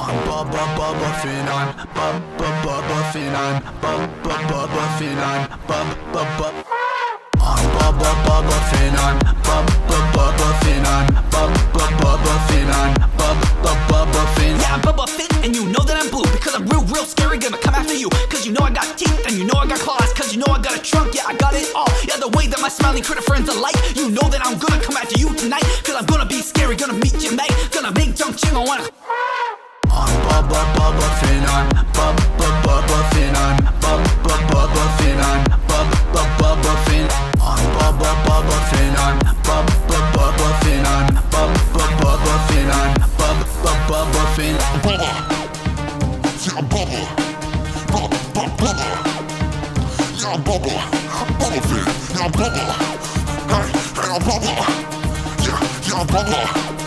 Bubba Finan, Bubba Finan, Bubba Finan, Bubba Finan, Bubba Finan, Bubba Finan, Bubba Finan. Yeah, I'm Bubba Fin, and you know that I'm blue because I'm real scary, gonna come after you. Cause you know I got teeth, and you know I got claws. Cause you know I got a trunk, yeah, I got it all. Yeah, the way that my smiling critter friends are like. You know that I'm gonna come after you tonight. Cause I'm gonna be scary, gonna meet your mate. Gonna make junk ching, I wanna. Bubba Finan, Bubba Finan, Bubba Finan, Bubba Finan. Bubba Finan, Bubba Finan, Bubba Finan, Bubba Finan. Bubba, yeah, I'm Bubba, Bubba, yeah, I'm Bubba, Bubba Fin, yeah, I'm Bubba, hey, I'm Bubba, yeah, I'm Bubba.